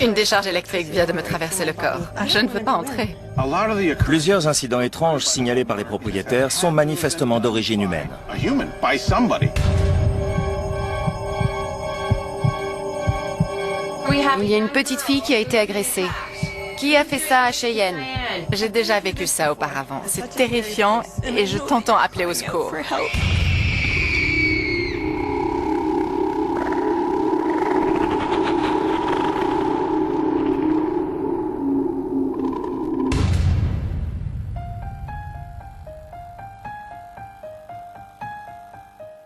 Une décharge électrique vient de me traverser le corps. Je ne veux pas entrer. Plusieurs incidents étranges signalés par les propriétaires sont manifestement d'origine humaine. Il y a une petite fille qui a été agressée. Qui a fait ça à Cheyenne? J'ai déjà vécu ça auparavant. C'est terrifiant et je t'entends appeler au secours.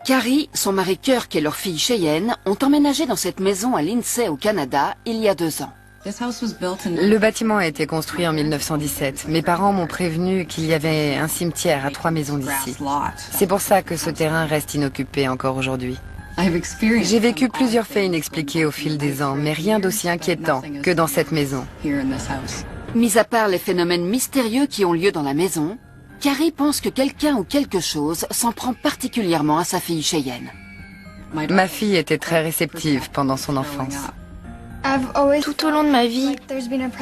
Carrie, son mari Kirk et leur fille Cheyenne ont emménagé dans cette maison à Lindsay au Canada il y a 2 ans. Le bâtiment a été construit en 1917. Mes parents m'ont prévenu qu'il y avait un cimetière à 3 maisons d'ici. C'est pour ça que ce terrain reste inoccupé encore aujourd'hui. J'ai vécu plusieurs faits inexpliqués au fil des ans, mais rien d'aussi inquiétant que dans cette maison. Mis à part les phénomènes mystérieux qui ont lieu dans la maison, Carrie pense que quelqu'un ou quelque chose s'en prend particulièrement à sa fille Cheyenne. Ma fille était très réceptive pendant son enfance. Tout au long de ma vie,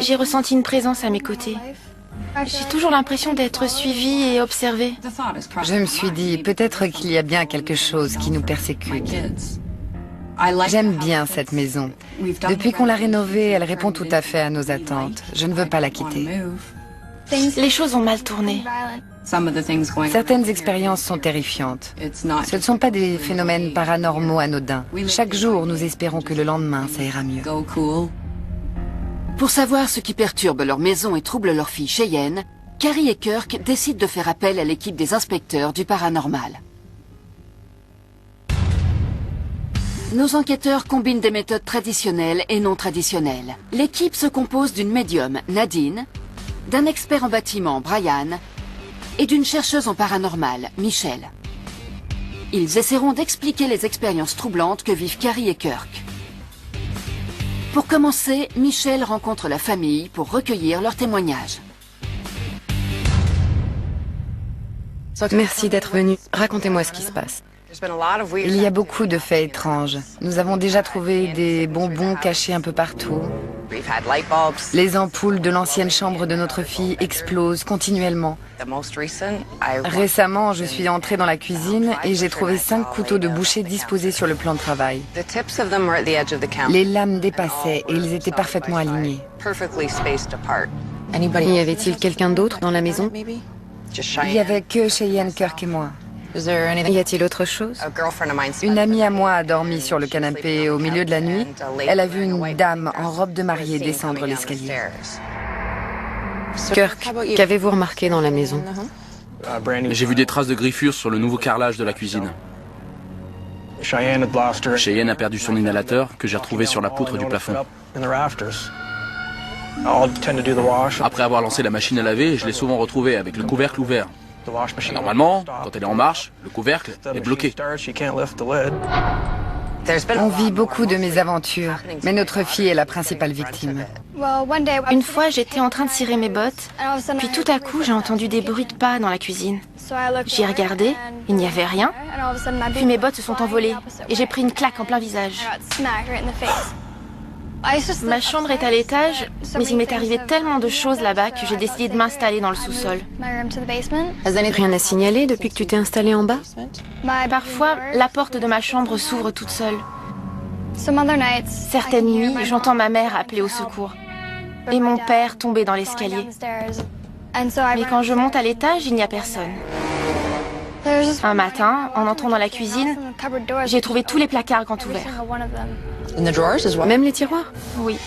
j'ai ressenti une présence à mes côtés. J'ai toujours l'impression d'être suivie et observée. Je me suis dit, peut-être qu'il y a bien quelque chose qui nous persécute. J'aime bien cette maison. Depuis qu'on l'a rénovée, elle répond tout à fait à nos attentes. Je ne veux pas la quitter. Les choses ont mal tourné. Certaines expériences sont terrifiantes. Ce ne sont pas des phénomènes paranormaux anodins. Chaque jour, nous espérons que le lendemain, ça ira mieux. Pour savoir ce qui perturbe leur maison et trouble leur fille Cheyenne, Carrie et Kirk décident de faire appel à l'équipe des inspecteurs du paranormal. Nos enquêteurs combinent des méthodes traditionnelles et non traditionnelles. L'équipe se compose d'une médium, Nadine, d'un expert en bâtiment, Brian, et d'une chercheuse en paranormal, Michelle. Ils essaieront d'expliquer les expériences troublantes que vivent Carrie et Kirk. Pour commencer, Michelle rencontre la famille pour recueillir leurs témoignages. Merci d'être venu. Racontez-moi ce qui se passe. Il y a beaucoup de faits étranges. Nous avons déjà trouvé des bonbons cachés un peu partout. Les ampoules de l'ancienne chambre de notre fille explosent continuellement. Récemment, je suis entrée dans la cuisine et j'ai trouvé 5 couteaux de boucher disposés sur le plan de travail. Les lames dépassaient et ils étaient parfaitement alignés. Y avait-il quelqu'un d'autre dans la maison? Il n'y avait que Cheyenne, Kirk et moi. Y a-t-il autre chose? Une amie à moi a dormi sur le canapé au milieu de la nuit. Elle a vu une dame en robe de mariée descendre l'escalier. Kirk, qu'avez-vous remarqué dans la maison? J'ai vu des traces de griffures sur le nouveau carrelage de la cuisine. Cheyenne a perdu son inhalateur que j'ai retrouvé sur la poutre du plafond. Après avoir lancé la machine à laver, je l'ai souvent retrouvée avec le couvercle ouvert. Normalement, quand elle est en marche, le couvercle est bloqué. On vit beaucoup de mésaventures, mais notre fille est la principale victime. Une fois, j'étais en train de cirer mes bottes, puis tout à coup, j'ai entendu des bruits de pas dans la cuisine. J'y ai regardé, il n'y avait rien, puis mes bottes se sont envolées et j'ai pris une claque en plein visage. Ma chambre est à l'étage, mais il m'est arrivé tellement de choses là-bas que j'ai décidé de m'installer dans le sous-sol. Rien à signaler depuis que tu t'es installé en bas? Parfois, la porte de ma chambre s'ouvre toute seule. Certaines nuits, j'entends ma mère appeler au secours et mon père tomber dans l'escalier. Mais quand je monte à l'étage, il n'y a personne. Un matin, en entrant dans la cuisine, j'ai trouvé tous les placards grands ouverts. Même les tiroirs? Oui.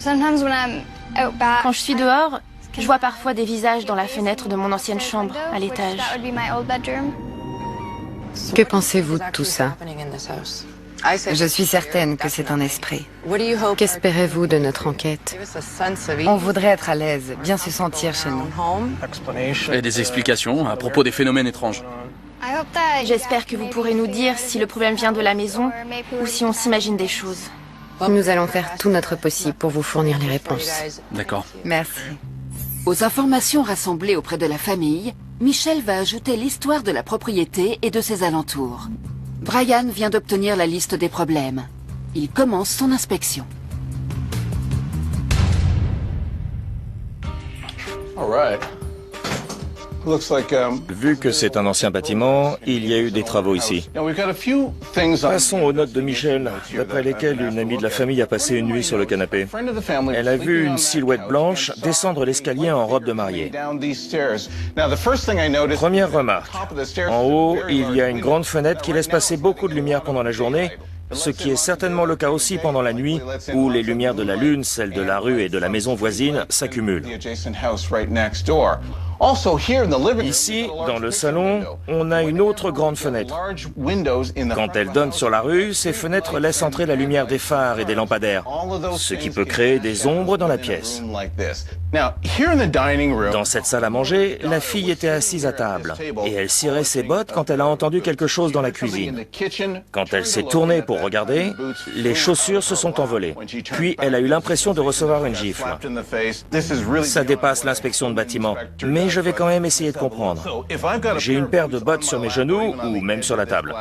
Quand je suis dehors, je vois parfois des visages dans la fenêtre de mon ancienne chambre à l'étage. Que pensez-vous de tout ça? Je suis certaine que c'est un esprit. Qu'espérez-vous de notre enquête? On voudrait être à l'aise, bien se sentir chez nous. Et des explications à propos des phénomènes étranges. J'espère que vous pourrez nous dire si le problème vient de la maison ou si on s'imagine des choses. Nous allons faire tout notre possible pour vous fournir les réponses. D'accord. Merci. Aux informations rassemblées auprès de la famille, Michelle va ajouter l'histoire de la propriété et de ses alentours. Brian vient d'obtenir la liste des problèmes. Il commence son inspection. Vu que c'est un ancien bâtiment, il y a eu des travaux ici. Passons aux notes de Michelle, d'après lesquelles une amie de la famille a passé une nuit sur le canapé. Elle a vu une silhouette blanche descendre l'escalier en robe de mariée. Première remarque, en haut, il y a une grande fenêtre qui laisse passer beaucoup de lumière pendant la journée, ce qui est certainement le cas aussi pendant la nuit, où les lumières de la lune, celles de la rue et de la maison voisine s'accumulent. Ici, dans le salon, on a une autre grande fenêtre. Quand elle donne sur la rue, ces fenêtres laissent entrer la lumière des phares et des lampadaires, ce qui peut créer des ombres dans la pièce. Dans cette salle à manger, la fille était assise à table et elle cirait ses bottes quand elle a entendu quelque chose dans la cuisine. Quand elle s'est tournée pour regarder, les chaussures se sont envolées. Puis elle a eu l'impression de recevoir une gifle. Ça dépasse l'inspection de bâtiment, mais je vais quand même essayer de comprendre. J'ai une paire de bottes sur mes genoux ou même sur la table.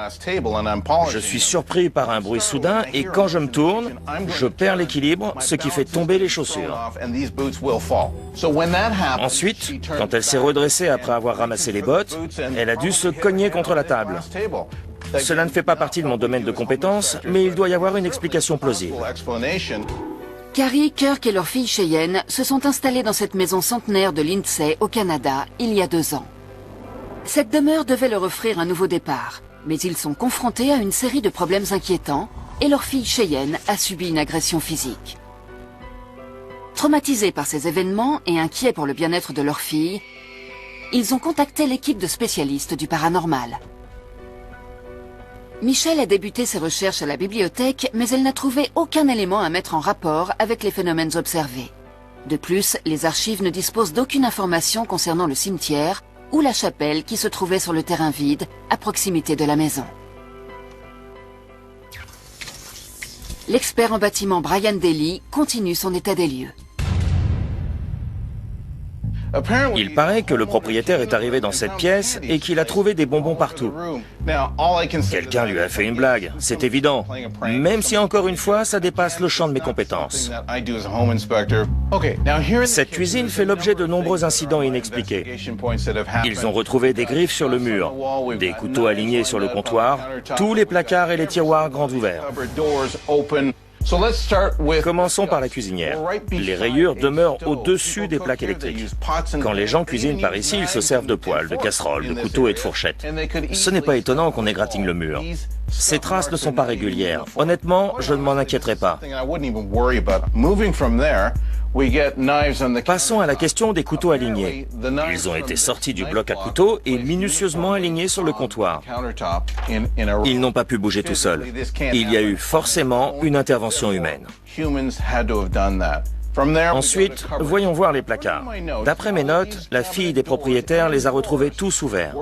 Je suis surpris par un bruit soudain et quand je me tourne, je perds l'équilibre, ce qui fait tomber les chaussures. Ensuite, quand elle s'est redressée après avoir ramassé les bottes, elle a dû se cogner contre la table. Cela ne fait pas partie de mon domaine de compétences, mais il doit y avoir une explication plausible. Carrie, Kirk et leur fille Cheyenne se sont installés dans cette maison centenaire de Lindsay, au Canada, il y a 2 ans. Cette demeure devait leur offrir un nouveau départ, mais ils sont confrontés à une série de problèmes inquiétants et leur fille Cheyenne a subi une agression physique. Traumatisés par ces événements et inquiets pour le bien-être de leur fille, ils ont contacté l'équipe de spécialistes du paranormal. Michelle a débuté ses recherches à la bibliothèque, mais elle n'a trouvé aucun élément à mettre en rapport avec les phénomènes observés. De plus, les archives ne disposent d'aucune information concernant le cimetière ou la chapelle qui se trouvait sur le terrain vide, à proximité de la maison. L'expert en bâtiment Brian Daly continue son état des lieux. Il paraît que le propriétaire est arrivé dans cette pièce et qu'il a trouvé des bonbons partout. Quelqu'un lui a fait une blague, c'est évident, même si encore une fois ça dépasse le champ de mes compétences. Cette cuisine fait l'objet de nombreux incidents inexpliqués. Ils ont retrouvé des griffes sur le mur, des couteaux alignés sur le comptoir, tous les placards et les tiroirs grands ouverts. Commençons par la cuisinière. Les rayures demeurent au-dessus des plaques électriques. Quand les gens cuisinent par ici, ils se servent de poêles, de casseroles, de couteaux et de fourchettes. Ce n'est pas étonnant qu'on égratigne le mur. Ces traces ne sont pas régulières. Honnêtement, je ne m'en inquiéterai pas. Passons à la question des couteaux alignés. Ils ont été sortis du bloc à couteaux et minutieusement alignés sur le comptoir. Ils n'ont pas pu bouger tout seuls. Il y a eu forcément une intervention humaine. Ensuite, voyons voir les placards. D'après mes notes, la fille des propriétaires les a retrouvés tous ouverts.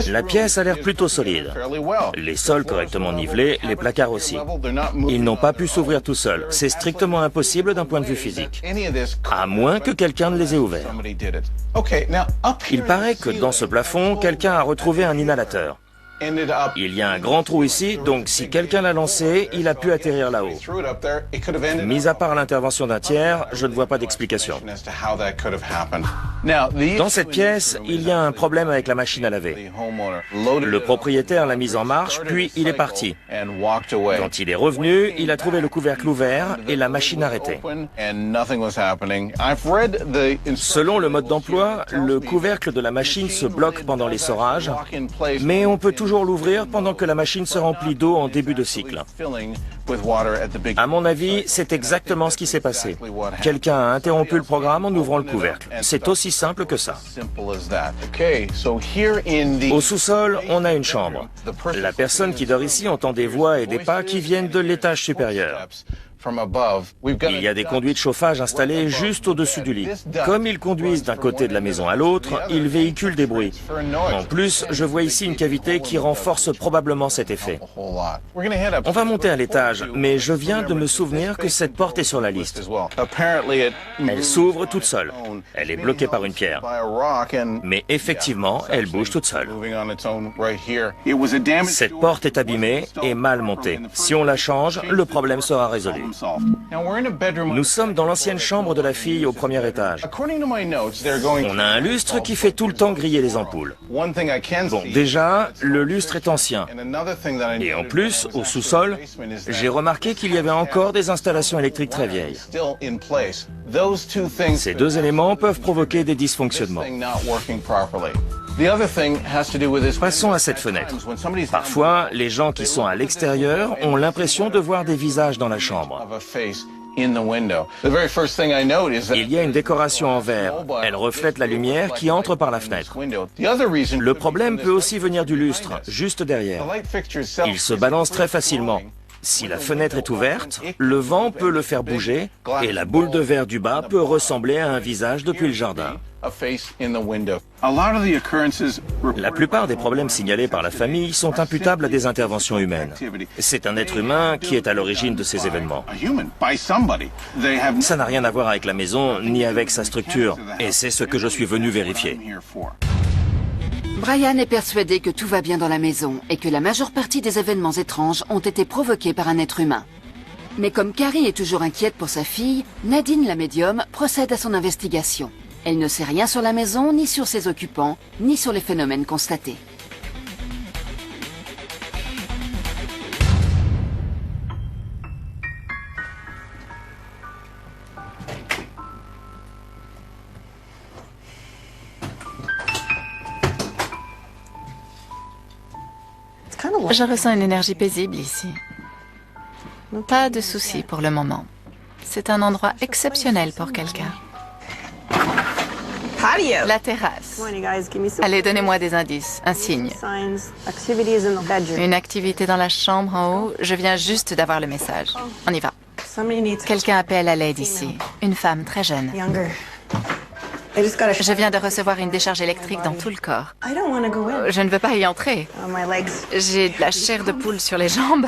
La pièce a l'air plutôt solide. Les sols correctement nivelés, les placards aussi. Ils n'ont pas pu s'ouvrir tout seuls. C'est strictement impossible d'un point de vue physique. À moins que quelqu'un ne les ait ouverts. Il paraît que dans ce plafond, quelqu'un a retrouvé un inhalateur. Il y a un grand trou ici, donc si quelqu'un l'a lancé, il a pu atterrir là-haut. Mis à part l'intervention d'un tiers, je ne vois pas d'explication. Dans cette pièce, il y a un problème avec la machine à laver. Le propriétaire l'a mise en marche, puis il est parti. Quand il est revenu, il a trouvé le couvercle ouvert et la machine arrêtée. Selon le mode d'emploi, le couvercle de la machine se bloque pendant l'essorage, mais on peut toujours l'ouvrir pendant que la machine se remplit d'eau en début de cycle. À mon avis, c'est exactement ce qui s'est passé. Quelqu'un a interrompu le programme en ouvrant le couvercle. C'est aussi simple que ça. Au sous-sol, on a une chambre. La personne qui dort ici entend des voix et des pas qui viennent de l'étage supérieur. Il y a des conduits de chauffage installés juste au-dessus du lit. Comme ils conduisent d'un côté de la maison à l'autre, ils véhiculent des bruits. En plus, je vois ici une cavité qui renforce probablement cet effet. On va monter à l'étage, mais je viens de me souvenir que cette porte est sur la liste. Elle s'ouvre toute seule. Elle est bloquée par une pierre. Mais effectivement, elle bouge toute seule. Cette porte est abîmée et mal montée. Si on la change, le problème sera résolu. Nous sommes dans l'ancienne chambre de la fille au premier étage. On a un lustre qui fait tout le temps griller les ampoules. Bon, déjà, le lustre est ancien. Et en plus, au sous-sol, j'ai remarqué qu'il y avait encore des installations électriques très vieilles. Ces deux éléments peuvent provoquer des dysfonctionnements. Passons à cette fenêtre. Parfois, les gens qui sont à l'extérieur ont l'impression de voir des visages dans la chambre. Il y a une décoration en verre. Elle reflète la lumière qui entre par la fenêtre. Le problème peut aussi venir du lustre, juste derrière. Il se balance très facilement. Si la fenêtre est ouverte, le vent peut le faire bouger et la boule de verre du bas peut ressembler à un visage depuis le jardin. La plupart des problèmes signalés par la famille sont imputables à des interventions humaines. C'est un être humain qui est à l'origine de ces événements. Ça n'a rien à voir avec la maison ni avec sa structure, et c'est ce que je suis venu vérifier. Brian est persuadé que tout va bien dans la maison et que la majeure partie des événements étranges ont été provoqués par un être humain. Mais comme Carrie est toujours inquiète pour sa fille, Nadine, la médium, procède à son investigation. Elle ne sait rien sur la maison, ni sur ses occupants, ni sur les phénomènes constatés. Je ressens une énergie paisible ici. Pas de soucis pour le moment. C'est un endroit exceptionnel pour quelqu'un. La terrasse. Allez, donnez-moi des indices, un signe. Une activité dans la chambre en haut. Je viens juste d'avoir le message. On y va. Quelqu'un appelle à l'aide ici. Une femme très jeune. Je viens de recevoir une décharge électrique dans tout le corps. Je ne veux pas y entrer. J'ai de la chair de poule sur les jambes.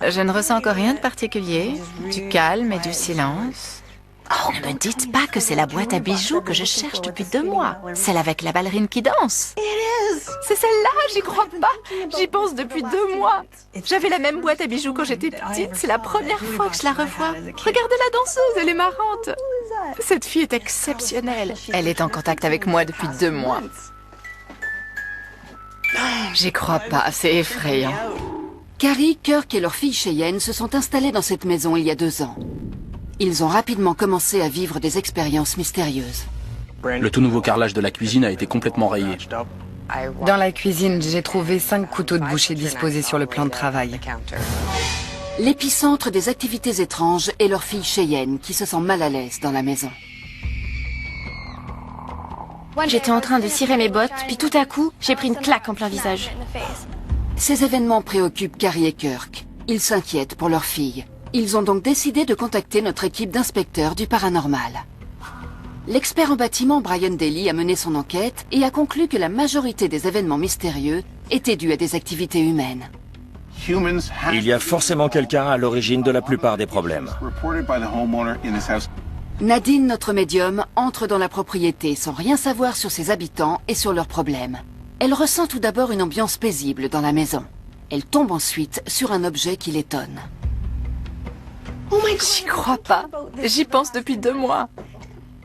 Je ne ressens encore rien de particulier. Du calme et du silence. Oh, ne me dites pas que c'est la boîte à bijoux que je cherche depuis 2 mois. Celle avec la ballerine qui danse. C'est celle-là, j'y crois pas. J'y pense depuis 2 mois. J'avais la même boîte à bijoux quand j'étais petite. C'est la première fois que je la revois. Regardez la danseuse, elle est marrante. Cette fille est exceptionnelle. Elle est en contact avec moi depuis 2 mois. J'y crois pas, c'est effrayant. Carrie, Kirk et leur fille Cheyenne se sont installés dans cette maison il y a 2 ans. Ils ont rapidement commencé à vivre des expériences mystérieuses. Le tout nouveau carrelage de la cuisine a été complètement rayé. Dans la cuisine, j'ai trouvé 5 couteaux de boucher disposés sur le plan de travail. L'épicentre des activités étranges est leur fille Cheyenne, qui se sent mal à l'aise dans la maison. J'étais en train de cirer mes bottes, puis tout à coup, j'ai pris une claque en plein visage. Ces événements préoccupent Carrie et Kirk. Ils s'inquiètent pour leur fille. Ils ont donc décidé de contacter notre équipe d'inspecteurs du paranormal. L'expert en bâtiment Brian Daly a mené son enquête et a conclu que la majorité des événements mystérieux étaient dus à des activités humaines. Il y a forcément quelqu'un à l'origine de la plupart des problèmes. Nadine, notre médium, entre dans la propriété sans rien savoir sur ses habitants et sur leurs problèmes. Elle ressent tout d'abord une ambiance paisible dans la maison. Elle tombe ensuite sur un objet qui l'étonne. J'y crois pas. J'y pense depuis 2 mois.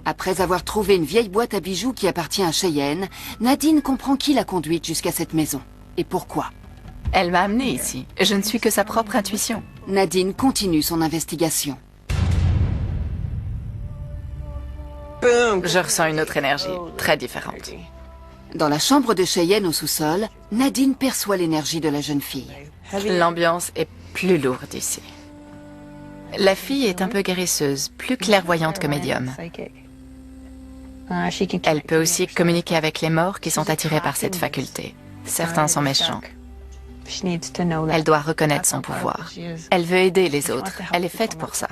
Après avoir trouvé une vieille boîte à bijoux qui appartient à Cheyenne, Nadine comprend qui l'a conduite jusqu'à cette maison. Et pourquoi. Elle m'a amenée ici. Je ne suis que sa propre intuition. Nadine continue son investigation. Je ressens une autre énergie, très différente. Dans la chambre de Cheyenne au sous-sol, Nadine perçoit l'énergie de la jeune fille. L'ambiance est plus lourde ici. La fille est un peu guérisseuse, plus clairvoyante que médium. Elle peut aussi communiquer avec les morts qui sont attirés par cette faculté. Certains sont méchants. Elle doit reconnaître son pouvoir. Elle veut aider les autres. Elle est faite pour ça.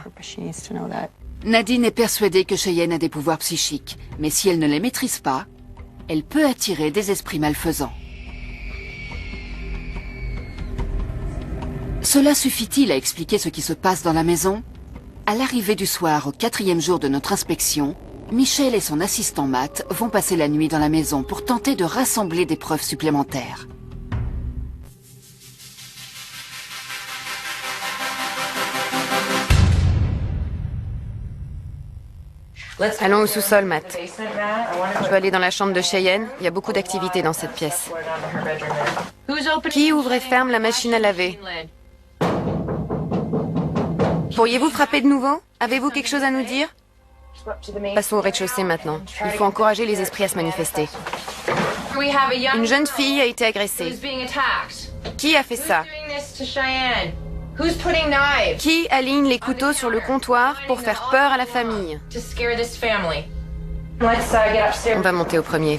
Nadine est persuadée que Cheyenne a des pouvoirs psychiques, mais si elle ne les maîtrise pas, elle peut attirer des esprits malfaisants. Cela suffit-il à expliquer ce qui se passe dans la maison? À l'arrivée du soir, au 4e jour de notre inspection, Michel et son assistant Matt vont passer la nuit dans la maison pour tenter de rassembler des preuves supplémentaires. Allons au sous-sol, Matt. Je veux aller dans la chambre de Cheyenne. Il y a beaucoup d'activités dans cette pièce. Qui ouvre et ferme la machine à laver? Pourriez-vous frapper de nouveau? Avez-vous quelque chose à nous dire? Passons au rez-de-chaussée maintenant. Il faut encourager les esprits à se manifester. Une jeune fille a été agressée. Qui a fait ça? Qui aligne les couteaux sur le comptoir pour faire peur à la famille? On va monter au premier.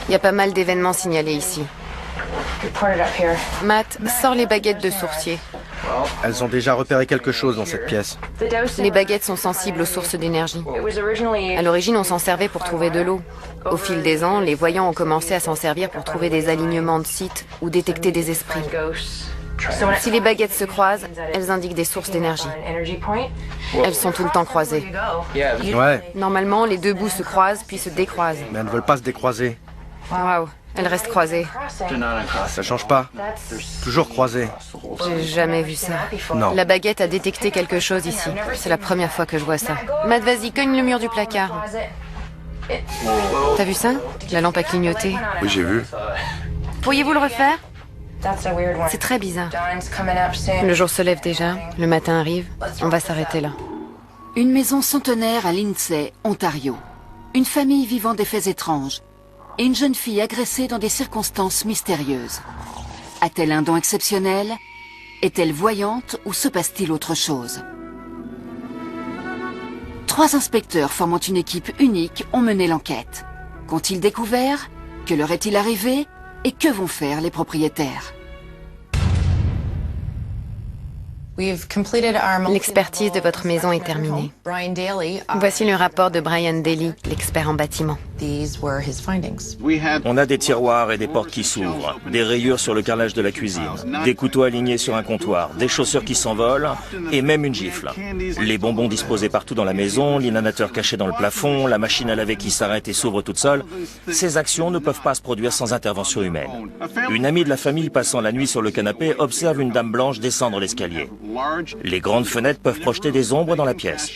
Il y a pas mal d'événements signalés ici. Matt, sors les baguettes de sourcier. Elles ont déjà repéré quelque chose dans cette pièce. Les baguettes sont sensibles aux sources d'énergie. À l'origine, on s'en servait pour trouver de l'eau. Au fil des ans, les voyants ont commencé à s'en servir pour trouver des alignements de sites ou détecter des esprits. Si les baguettes se croisent, elles indiquent des sources d'énergie. Elles sont tout le temps croisées. Ouais, Normalement, les deux bouts se croisent puis se décroisent. mais elles ne veulent pas se décroiser. Waouh, elles restent croisées. Ça change pas. Toujours croisées. J'ai jamais vu ça. Non. La baguette a détecté quelque chose ici. C'est la première fois que je vois ça. Matt, vas-y, cogne le mur du placard. T'as vu ça? La lampe a clignoté. Oui, j'ai vu. Pourriez-vous le refaire? C'est très bizarre. Le jour se lève déjà, le matin arrive. On va s'arrêter là. Une maison centenaire à Lindsay, Ontario. Une famille vivant des faits étranges. Et une jeune fille agressée dans des circonstances mystérieuses. A-t-elle un don exceptionnel? Est-elle voyante ou se passe-t-il autre chose? 3 inspecteurs formant une équipe unique ont mené l'enquête. Qu'ont-ils découvert? Que leur est-il arrivé? Et que vont faire les propriétaires? L'expertise de votre maison est terminée. Voici le rapport de Brian Daly, l'expert en bâtiment. On a des tiroirs et des portes qui s'ouvrent, des rayures sur le carrelage de la cuisine, des couteaux alignés sur un comptoir, des chaussures qui s'envolent et même une gifle. Les bonbons disposés partout dans la maison, l'inhalateur caché dans le plafond, la machine à laver qui s'arrête et s'ouvre toute seule. Ces actions ne peuvent pas se produire sans intervention humaine. Une amie de la famille passant la nuit sur le canapé observe une dame blanche descendre l'escalier. Les grandes fenêtres peuvent projeter des ombres dans la pièce.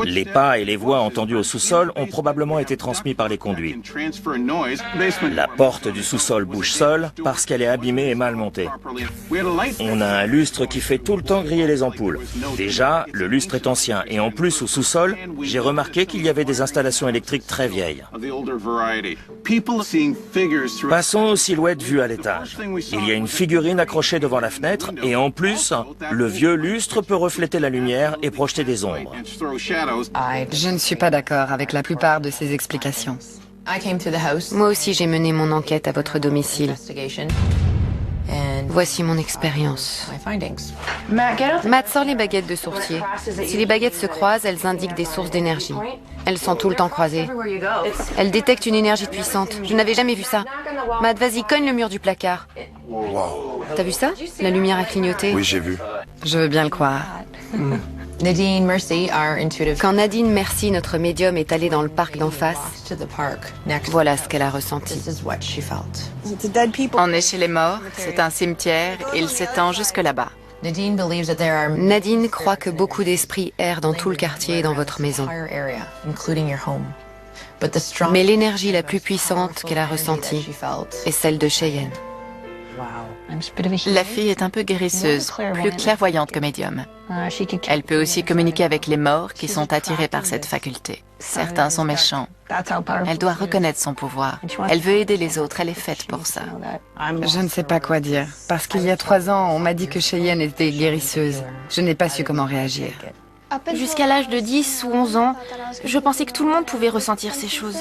Les pas et les voix entendues au sous-sol ont probablement été transmis par les conduits. La porte du sous-sol bouge seule parce qu'elle est abîmée et mal montée. On a un lustre qui fait tout le temps griller les ampoules. Déjà, le lustre est ancien et en plus au sous-sol, j'ai remarqué qu'il y avait des installations électriques très vieilles. Passons aux silhouettes vues à l'étage. Il y a une figurine accrochée devant la fenêtre et en plus, le vieux lustre peut refléter la lumière et projeter des ombres. Je ne suis pas d'accord avec la plupart de ces explications. Moi aussi, j'ai mené mon enquête à votre domicile. Voici mon expérience. Matt, sors les baguettes de sourcier. Si les baguettes se croisent, elles indiquent des sources d'énergie. Elles sont tout le temps croisées. Elles détectent une énergie puissante. Je n'avais jamais vu ça. Matt, vas-y, cogne le mur du placard. Wow. T'as vu ça? La lumière a clignoté. Oui, j'ai vu. Je veux bien le croire. Quand Nadine Merci, notre médium, est allée dans le parc d'en face, voilà ce qu'elle a ressenti. On est chez les morts, c'est un cimetière, il s'étend jusque là-bas. Nadine croit que beaucoup d'esprits errent dans tout le quartier et dans votre maison. Mais l'énergie la plus puissante qu'elle a ressentie est celle de Cheyenne. La fille est un peu guérisseuse, plus clairvoyante que médium. Elle peut aussi communiquer avec les morts qui sont attirés par cette faculté. Certains sont méchants. Elle doit reconnaître son pouvoir. Elle veut aider les autres, elle est faite pour ça. Je ne sais pas quoi dire, parce qu'il y a 3 ans, on m'a dit que Cheyenne était guérisseuse. Je n'ai pas su comment réagir. Jusqu'à l'âge de 10 ou 11 ans, je pensais que tout le monde pouvait ressentir ces choses.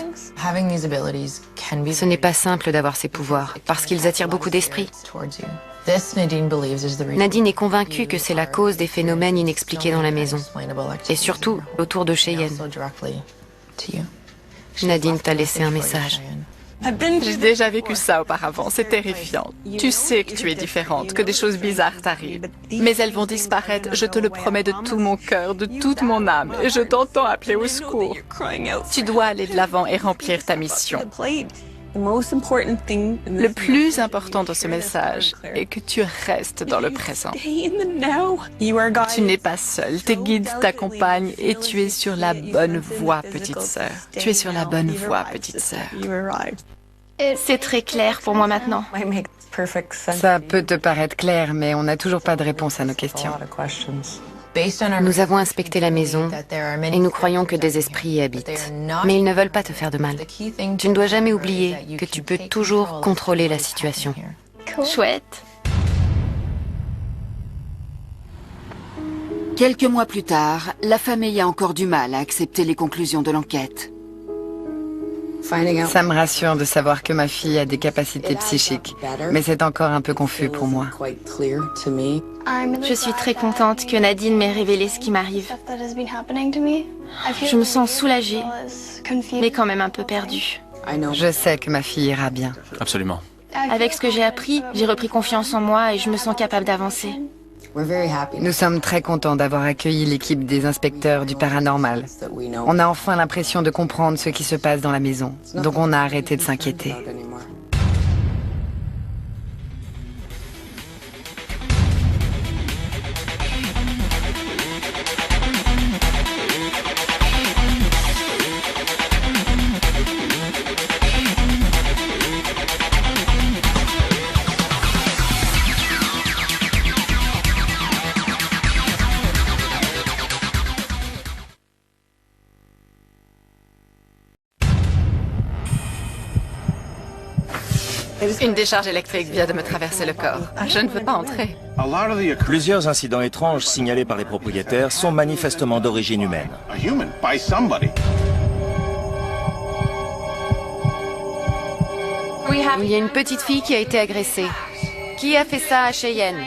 Ce n'est pas simple d'avoir ces pouvoirs, parce qu'ils attirent beaucoup d'esprits. Nadine est convaincue que c'est la cause des phénomènes inexpliqués dans la maison, et surtout autour de Cheyenne. Nadine t'a laissé un message. J'ai déjà vécu ça auparavant, c'est terrifiant. Tu sais que tu es différente, que des choses bizarres t'arrivent. Mais elles vont disparaître, je te le promets de tout mon cœur, de toute mon âme, et je t'entends appeler au secours. Tu dois aller de l'avant et remplir ta mission. Le plus important dans ce message est que tu restes dans le présent. Tu n'es pas seule, tes guides t'accompagnent et tu es sur la bonne voie, petite sœur. Tu es sur la bonne voie, petite sœur. C'est très clair pour moi maintenant. Ça peut te paraître clair, mais on n'a toujours pas de réponse à nos questions. Nous avons inspecté la maison et nous croyons que des esprits y habitent. Mais ils ne veulent pas te faire de mal. Tu ne dois jamais oublier que tu peux toujours contrôler la situation. Chouette. Quelques mois plus tard, la famille a encore du mal à accepter les conclusions de l'enquête. Ça me rassure de savoir que ma fille a des capacités psychiques, mais c'est encore un peu confus pour moi. Je suis très contente que Nadine m'ait révélé ce qui m'arrive. Je me sens soulagée, mais quand même un peu perdue. Je sais que ma fille ira bien. Absolument. Avec ce que j'ai appris, j'ai repris confiance en moi et je me sens capable d'avancer. Nous sommes très contents d'avoir accueilli l'équipe des inspecteurs du paranormal. On a enfin l'impression de comprendre ce qui se passe dans la maison, donc on a arrêté de s'inquiéter. Une décharge électrique vient de me traverser le corps. Je ne veux pas entrer. Plusieurs incidents étranges signalés par les propriétaires sont manifestement d'origine humaine. Il y a une petite fille qui a été agressée. Qui a fait ça à Cheyenne?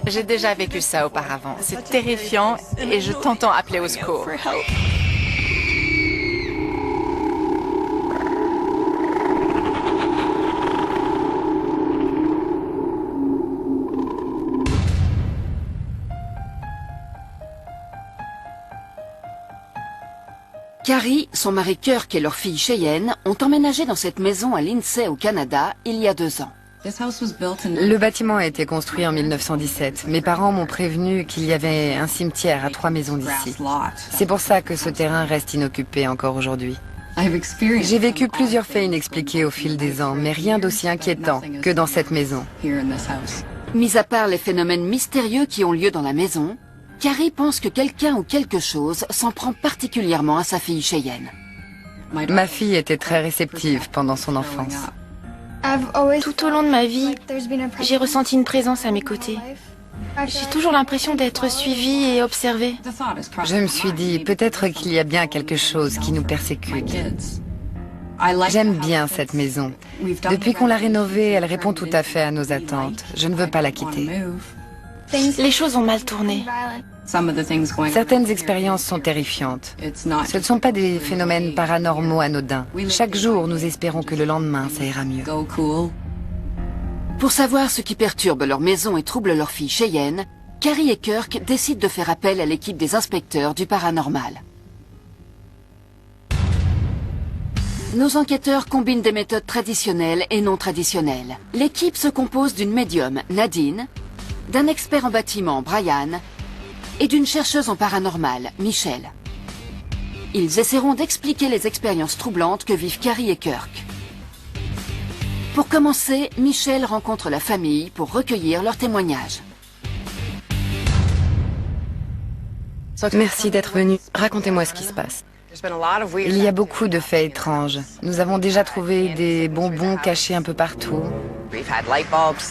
J'ai déjà vécu ça auparavant. C'est terrifiant et je t'entends appeler au secours. Carrie, son mari Kirk et leur fille Cheyenne ont emménagé dans cette maison à Lindsay au Canada il y a 2 ans. Le bâtiment a été construit en 1917. Mes parents m'ont prévenu qu'il y avait un cimetière à 3 maisons d'ici. C'est pour ça que ce terrain reste inoccupé encore aujourd'hui. J'ai vécu plusieurs faits inexpliqués au fil des ans, mais rien d'aussi inquiétant que dans cette maison. Mis à part les phénomènes mystérieux qui ont lieu dans la maison, Carrie pense que quelqu'un ou quelque chose s'en prend particulièrement à sa fille Cheyenne. Ma fille était très réceptive pendant son enfance. Tout au long de ma vie, j'ai ressenti une présence à mes côtés. J'ai toujours l'impression d'être suivie et observée. Je me suis dit, peut-être qu'il y a bien quelque chose qui nous persécute. J'aime bien cette maison. Depuis qu'on l'a rénovée, elle répond tout à fait à nos attentes. Je ne veux pas la quitter. Les choses ont mal tourné. Certaines expériences sont terrifiantes. Ce ne sont pas des phénomènes paranormaux anodins. Chaque jour, nous espérons que le lendemain, ça ira mieux. Pour savoir ce qui perturbe leur maison et trouble leur fille Cheyenne, Carrie et Kirk décident de faire appel à l'équipe des inspecteurs du paranormal. Nos enquêteurs combinent des méthodes traditionnelles et non traditionnelles. L'équipe se compose d'une médium, Nadine, d'un expert en bâtiment, Brian, et d'une chercheuse en paranormal, Michelle. Ils essaieront d'expliquer les expériences troublantes que vivent Carrie et Kirk. Pour commencer, Michelle rencontre la famille pour recueillir leurs témoignages. Merci d'être venu. Racontez-moi ce qui se passe. Il y a beaucoup de faits étranges. Nous avons déjà trouvé des bonbons cachés un peu partout.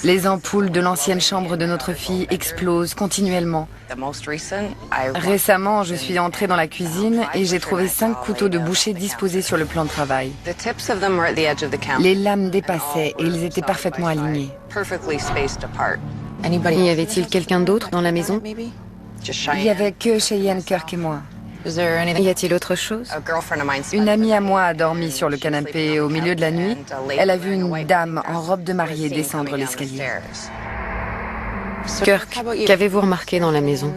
Les ampoules de l'ancienne chambre de notre fille explosent continuellement. Récemment, je suis entrée dans la cuisine et j'ai trouvé 5 couteaux de boucher disposés sur le plan de travail. Les lames dépassaient et ils étaient parfaitement alignés. Y avait-il quelqu'un d'autre dans la maison? Il n'y avait que Cheyenne, Kirk et moi. Y a-t-il autre chose? Une amie à moi a dormi sur le canapé au milieu de la nuit. Elle a vu une dame en robe de mariée descendre l'escalier. Kirk, qu'avez-vous remarqué dans la maison?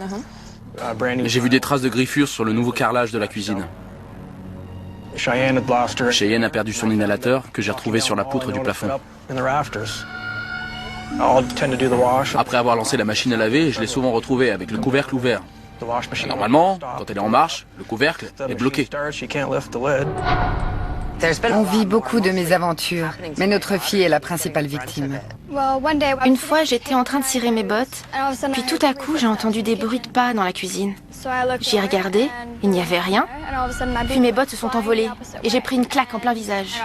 J'ai vu des traces de griffures sur le nouveau carrelage de la cuisine. Cheyenne a perdu son inhalateur que j'ai retrouvé sur la poutre du plafond. Après avoir lancé la machine à laver, je l'ai souvent retrouvé avec le couvercle ouvert. Normalement, quand elle est en marche, le couvercle est bloqué. On vit beaucoup de mésaventures, mais notre fille est la principale victime. Une fois, j'étais en train de cirer mes bottes, puis tout à coup, j'ai entendu des bruits de pas dans la cuisine. J'y ai regardé, il n'y avait rien, puis mes bottes se sont envolées et j'ai pris une claque en plein visage.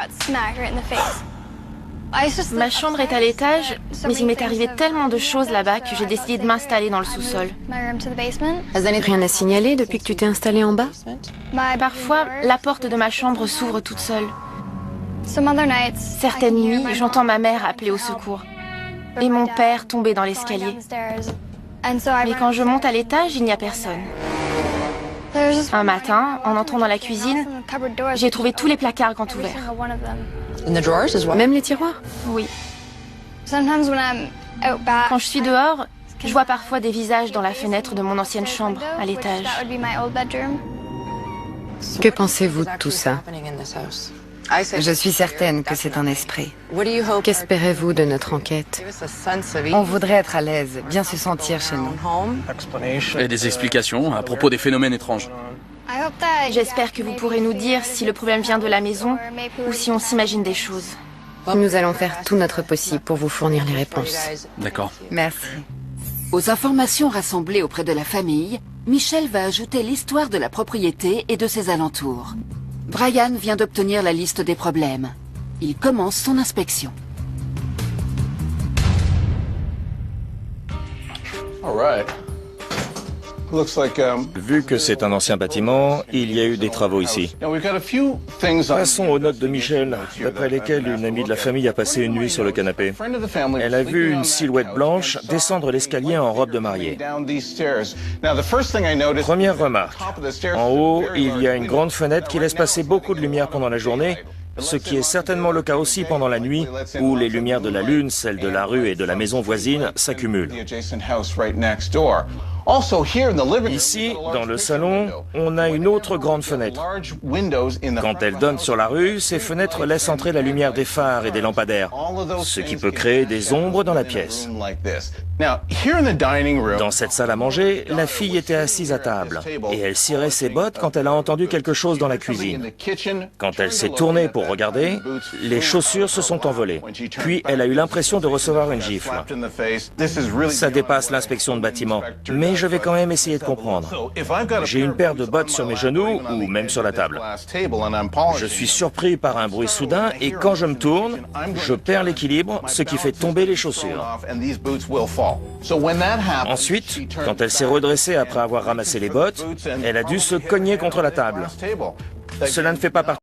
Ma chambre est à l'étage, mais il m'est arrivé tellement de choses là-bas que j'ai décidé de m'installer dans le sous-sol. Rien à signaler depuis que tu t'es installée en bas? Parfois, la porte de ma chambre s'ouvre toute seule. Certaines nuits, j'entends ma mère appeler au secours et mon père tomber dans l'escalier. Mais quand je monte à l'étage, il n'y a personne. Un matin, en entrant dans la cuisine, j'ai trouvé tous les placards grands ouverts. Même les tiroirs? Oui. Quand je suis dehors, je vois parfois des visages dans la fenêtre de mon ancienne chambre, à l'étage. Que pensez-vous de tout ça? Je suis certaine que c'est un esprit. Qu'espérez-vous de notre enquête? On voudrait être à l'aise, bien se sentir chez nous. Et des explications à propos des phénomènes étranges. J'espère que vous pourrez nous dire si le problème vient de la maison ou si on s'imagine des choses. Nous allons faire tout notre possible pour vous fournir les réponses. D'accord. Merci. Aux informations rassemblées auprès de la famille, Michel va ajouter l'histoire de la propriété et de ses alentours. Brian vient d'obtenir la liste des problèmes. Il commence son inspection. Vu que c'est un ancien bâtiment, il y a eu des travaux ici. Passons aux notes de Michel, d'après lesquelles une amie de la famille a passé une nuit sur le canapé. Elle a vu une silhouette blanche descendre l'escalier en robe de mariée. Première remarque, en haut, il y a une grande fenêtre qui laisse passer beaucoup de lumière pendant la journée, ce qui est certainement le cas aussi pendant la nuit, où les lumières de la lune, celles de la rue et de la maison voisine s'accumulent. Ici, dans le salon, on a une autre grande fenêtre. Quand elle donne sur la rue, ces fenêtres laissent entrer la lumière des phares et des lampadaires, ce qui peut créer des ombres dans la pièce. Dans cette salle à manger, la fille était assise à table et elle cirait ses bottes quand elle a entendu quelque chose dans la cuisine. Quand elle s'est tournée pour regarder, les chaussures se sont envolées. Puis elle a eu l'impression de recevoir une gifle. Ça dépasse l'inspection de bâtiment, mais je vais quand même essayer de comprendre. J'ai une paire de bottes sur mes genoux ou même sur la table. Je suis surpris par un bruit soudain et quand je me tourne, je perds l'équilibre, ce qui fait tomber les chaussures. Ensuite, quand elle s'est redressée après avoir ramassé les bottes, elle a dû se cogner contre la table. Cela ne fait pas partie